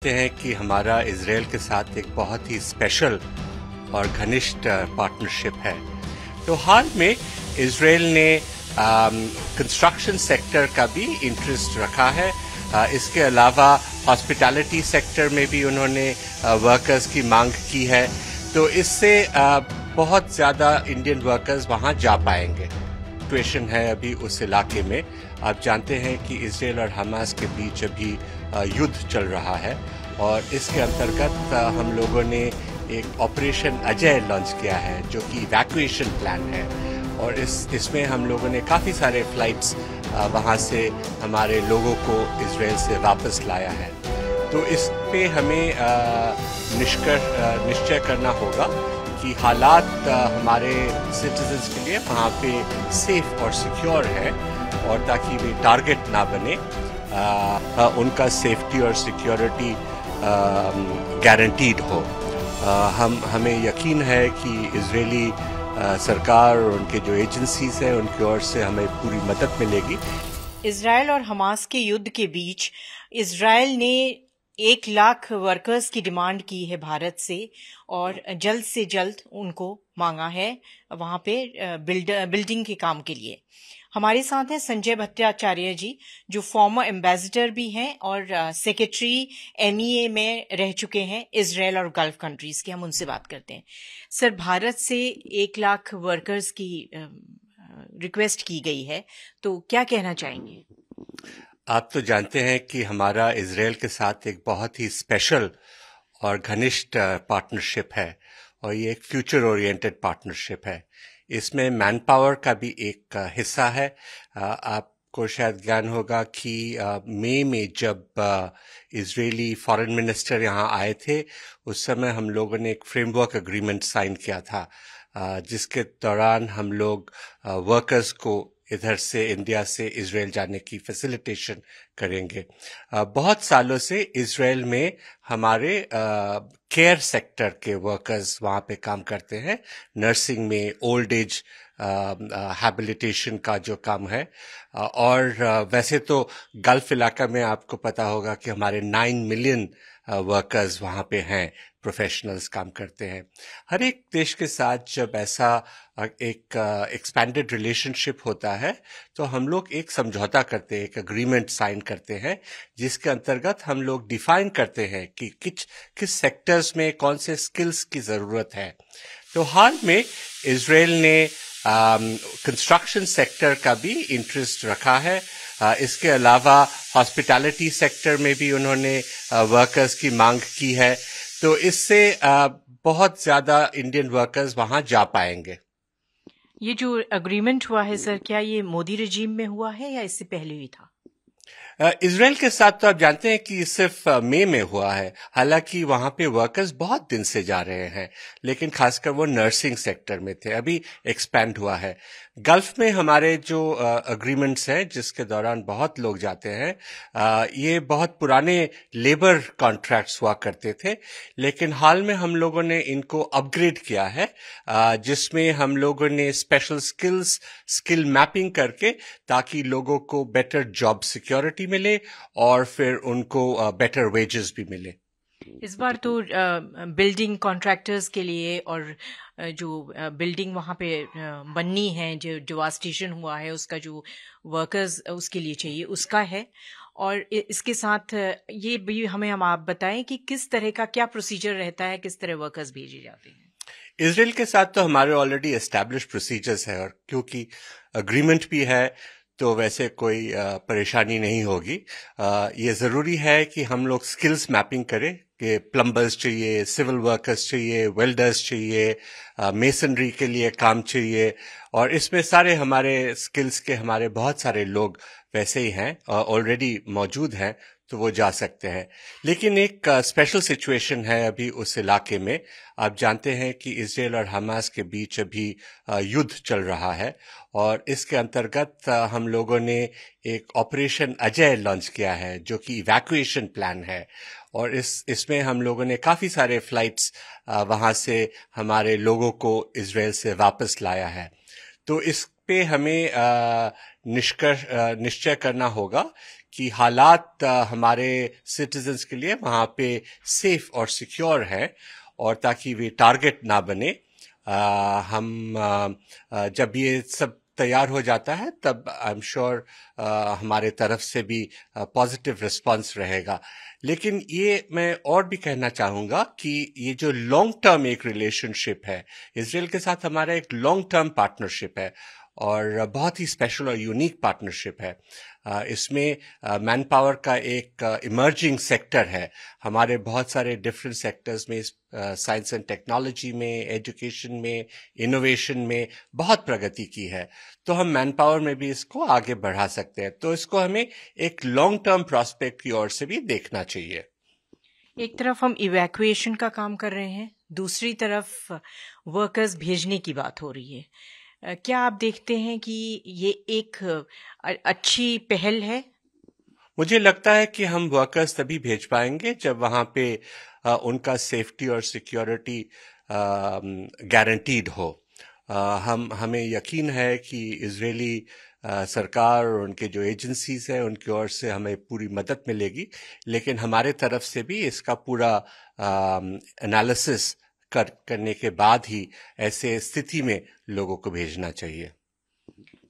जानते हैं कि हमारा इजराइल के साथ एक बहुत ही स्पेशल और घनिष्ठ पार्टनरशिप है। तो हाल में इजराइल ने कंस्ट्रक्शन सेक्टर का भी इंटरेस्ट रखा है। इसके अलावा हॉस्पिटैलिटी सेक्टर में भी उन्होंने वर्कर्स की मांग की है। तो इससे बहुत ज़्यादा इंडियन वर्कर्स वहाँ जा पाएंगे। सिचुएशन है अभी उस इलाके में। आप जानते हैं कि इजराइल और हमास के बीच अभी युद्ध चल रहा है और इसके अंतर्गत हम लोगों ने एक ऑपरेशन अजय लॉन्च किया है जो कि इवैक्यूएशन प्लान है और इसमें हम लोगों ने काफ़ी सारे फ्लाइट्स वहाँ से हमारे लोगों को इजराइल से वापस लाया है। तो इस पे हमें निश्चय करना होगा कि हालात हमारे सिटीजन्स के लिए वहाँ पे सेफ और सिक्योर है और ताकि वे टारगेट ना बने, उनका सेफ्टी और सिक्योरिटी गारंटीड हो। हमें यकीन है कि इजरायली सरकार और उनके जो एजेंसीज हैं उनकी ओर से हमें पूरी मदद मिलेगी। इजराइल और हमास के युद्ध के बीच इजराइल ने 1 लाख वर्कर्स की डिमांड की है भारत से और जल्द से जल्द उनको मांगा है वहां पे बिल्डिंग के काम के लिए। हमारे साथ हैं संजय भट्टाचार्य जी जो फॉर्मर एम्बेसडर भी हैं और सेक्रेटरी MEA में रह चुके हैं इजराइल और गल्फ कंट्रीज के। हम उनसे बात करते हैं। सर, भारत से 1 लाख वर्कर्स की रिक्वेस्ट की गई है, तो क्या कहना चाहेंगे? आप तो जानते हैं कि हमारा इजराइल के साथ एक बहुत ही स्पेशल और घनिष्ठ पार्टनरशिप है और ये एक फ्यूचर ओरिएंटेड पार्टनरशिप है। इसमें मैन पावर का भी एक हिस्सा है। आपको शायद ज्ञान होगा कि मई में जब इजरायली फॉरेन मिनिस्टर यहाँ आए थे उस समय हम लोगों ने एक फ्रेमवर्क एग्रीमेंट साइन किया था जिसके दौरान हम लोग वर्कर्स को इधर से इंडिया से इजराइल जाने की फैसिलिटेशन करेंगे। बहुत सालों से इजराइल में हमारे केयर सेक्टर के वर्कर्स वहाँ पे काम करते हैं। नर्सिंग में ओल्ड एज हैबिलिटेशन का जो काम है और वैसे तो गल्फ इलाका में आपको पता होगा कि हमारे 9 मिलियन वर्कर्स वहाँ पे हैं, प्रोफेशनल्स काम करते हैं। हर एक देश के साथ जब ऐसा एक एक्सपैंडेड रिलेशनशिप होता है तो हम लोग एक समझौता करते हैं, एक एग्रीमेंट साइन करते हैं जिसके अंतर्गत हम लोग डिफाइन करते हैं कि किस सेक्टर्स में कौन से स्किल्स की ज़रूरत है। तो हाल में इजराइल ने कंस्ट्रक्शन सेक्टर का भी इंटरेस्ट रखा है। इसके अलावा हॉस्पिटैलिटी सेक्टर में भी उन्होंने वर्कर्स की मांग की है। तो इससे बहुत ज़्यादा इंडियन वर्कर्स वहाँ जा पाएंगे। ये जो एग्रीमेंट हुआ है सर, क्या ये मोदी रजीम में हुआ है या इससे पहले ही था? इजराइल के साथ तो आप जानते हैं कि सिर्फ मई में हुआ है। हालांकि वहां पे वर्कर्स बहुत दिन से जा रहे हैं, लेकिन खासकर वो नर्सिंग सेक्टर में थे, अभी एक्सपैंड हुआ है। गल्फ में हमारे जो एग्रीमेंट्स हैं जिसके दौरान बहुत लोग जाते हैं, ये बहुत पुराने लेबर कॉन्ट्रैक्ट्स हुआ करते थे, लेकिन हाल में हम लोगों ने इनको अपग्रेड किया है जिसमें हम लोगों ने स्पेशल स्किल मैपिंग करके ताकि लोगों को बेटर जॉब सिक्योरिटी मिले और फिर उनको बेटर वेजेस भी मिले। इस बार तो बिल्डिंग कॉन्ट्रैक्टर्स के लिए और जो बिल्डिंग वहाँ पे बननी है, जो डिवास्टेशन हुआ है उसका जो वर्कर्स उसके लिए चाहिए उसका है। और इसके साथ ये भी हम आप बताएं कि किस तरह का क्या प्रोसीजर रहता है, किस तरह वर्कर्स भेजे जाते हैं? इजराइल के साथ तो हमारे ऑलरेडी एस्टैब्लिश प्रोसीजर्स है और क्योंकि अग्रीमेंट भी है तो वैसे कोई परेशानी नहीं होगी। ये ज़रूरी है कि हम लोग स्किल्स मैपिंग करें कि प्लम्बर्स चाहिए, सिविल वर्कर्स चाहिए, वेल्डर्स चाहिए, मेसनरी के लिए काम चाहिए और इसमें सारे हमारे स्किल्स के हमारे बहुत सारे लोग वैसे ही हैं ऑलरेडी मौजूद हैं, तो वो जा सकते हैं। लेकिन एक स्पेशल सिचुएशन है अभी उस इलाके में। आप जानते हैं कि इजराइल और हमास के बीच अभी युद्ध चल रहा है और इसके अंतर्गत हम लोगों ने एक ऑपरेशन अजय लॉन्च किया है जो कि इवैक्यूएशन प्लान है और इसमें हम लोगों ने काफ़ी सारे फ्लाइट्स वहाँ से हमारे लोगों को इजराइल से वापस लाया है। तो इस पे हमें निश्चय करना होगा कि हालात हमारे सिटीजन्स के लिए वहाँ पे सेफ और सिक्योर है, और ताकि वे टारगेट ना बने। जब ये सब तैयार हो जाता है तब आई एम श्योर हमारे तरफ से भी पॉजिटिव रिस्पांस रहेगा। लेकिन ये मैं और भी कहना चाहूँगा कि ये जो लॉन्ग टर्म एक रिलेशनशिप है, इजराइल के साथ हमारा एक लॉन्ग टर्म पार्टनरशिप है और बहुत ही स्पेशल और यूनिक पार्टनरशिप है। इसमें मैन पावर का एक इमर्जिंग सेक्टर है। हमारे बहुत सारे डिफरेंट सेक्टर्स में, साइंस एंड टेक्नोलॉजी में, एजुकेशन में, इनोवेशन में बहुत प्रगति की है, तो हम मैन पावर में भी इसको आगे बढ़ा सकते हैं। तो इसको हमें एक लॉन्ग टर्म प्रोस्पेक्ट की ओर से भी देखना चाहिए। एक तरफ हम इवैक्यूएशन का काम कर रहे हैं, दूसरी तरफ वर्कर्स भेजने की बात हो रही है। क्या आप देखते हैं कि ये एक अच्छी पहल है? मुझे लगता है कि हम वर्कर्स तभी भेज पाएंगे जब वहाँ पे उनका सेफ्टी और सिक्योरिटी गारंटीड हो। हमें यकीन है कि इजरायली सरकार और उनके जो एजेंसीज हैं उनकी ओर से हमें पूरी मदद मिलेगी, लेकिन हमारे तरफ से भी इसका पूरा एनालिसिस करने के बाद ही ऐसे स्थिति में लोगों को भेजना चाहिए।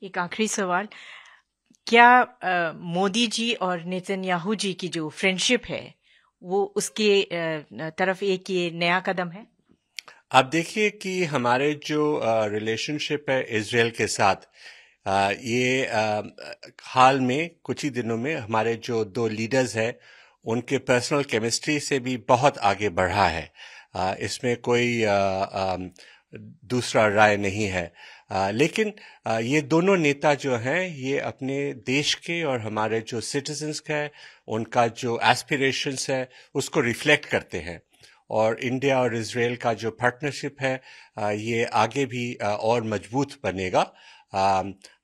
एक आखिरी सवाल, क्या मोदी जी और नेतन्याहू जी की जो फ्रेंडशिप है वो उसके तरफ एक ये नया कदम है? आप देखिए कि हमारे जो रिलेशनशिप है इजराइल के साथ, ये हाल में कुछ ही दिनों में हमारे जो दो लीडर्स हैं उनके पर्सनल केमिस्ट्री से भी बहुत आगे बढ़ा है। इसमें कोई दूसरा राय नहीं है। लेकिन ये दोनों नेता जो हैं ये अपने देश के और हमारे जो सिटीजन्स का है उनका जो एस्पिरेशंस है उसको रिफ्लेक्ट करते हैं, और इंडिया और इजराइल का जो पार्टनरशिप है ये आगे भी और मजबूत बनेगा।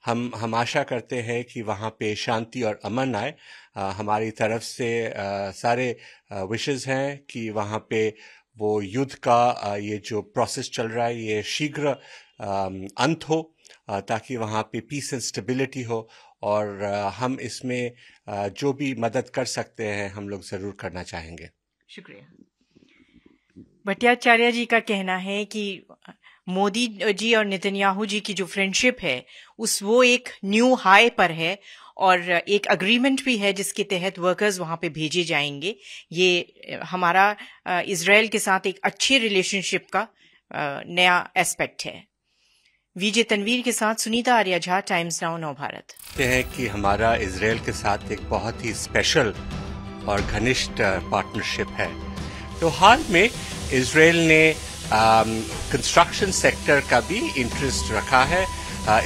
हम आशा करते हैं कि वहाँ पे शांति और अमन आए। हमारी तरफ से सारे विशेस हैं कि वहाँ पे वो युद्ध का ये जो प्रोसेस चल रहा है ये शीघ्र अंत हो, ताकि वहाँ पे पीस एंड स्टेबिलिटी हो, और हम इसमें जो भी मदद कर सकते हैं हम लोग जरूर करना चाहेंगे। शुक्रिया। भट्टाचार्य जी का कहना है कि मोदी जी और नेतन्याहू जी की जो फ्रेंडशिप है वो एक न्यू हाई पर है, और एक अग्रीमेंट भी है जिसके तहत वर्कर्स वहां पे भेजे जाएंगे। ये हमारा इजराइल के साथ एक अच्छी रिलेशनशिप का नया एस्पेक्ट है। विजय तनवीर के साथ सुनीता आर्या झा, टाइम्स नाउ नव भारत। कहते हैं कि हमारा इजराइल के साथ एक बहुत ही स्पेशल और घनिष्ठ पार्टनरशिप है। तो हाल में इजराइल ने कंस्ट्रक्शन सेक्टर का भी इंटरेस्ट रखा है।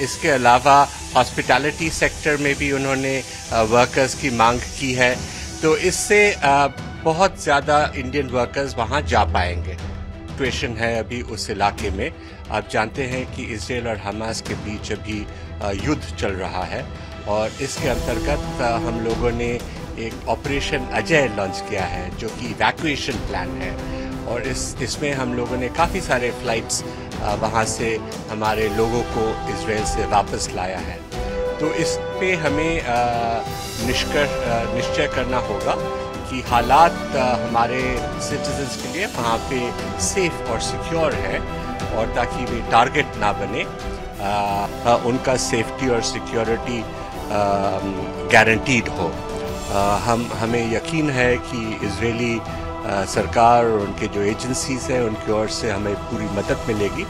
इसके अलावा हॉस्पिटैलिटी सेक्टर में भी उन्होंने वर्कर्स की मांग की है, तो इससे बहुत ज़्यादा इंडियन वर्कर्स वहाँ जा पाएंगे। सिचुएशन है अभी उस इलाके में, आप जानते हैं कि इजराइल और हमास के बीच अभी युद्ध चल रहा है, और इसके अंतर्गत हम लोगों ने एक ऑपरेशन अजय लॉन्च किया है जो कि इवैक्यूएशन प्लान है, और इसमें हम लोगों ने काफ़ी सारे फ्लाइट्स वहाँ से हमारे लोगों को इजराइल से वापस लाया है। तो इस पे हमें निश्चय करना होगा कि हालात हमारे सिटीजन्स के लिए वहाँ पे सेफ और सिक्योर है, और ताकि वे टारगेट ना बने, उनका सेफ्टी और सिक्योरिटी गारंटीड हो। हमें यकीन है कि इजरायली सरकार और उनके जो एजेंसीज हैं उनकी ओर से हमें पूरी मदद मिलेगी।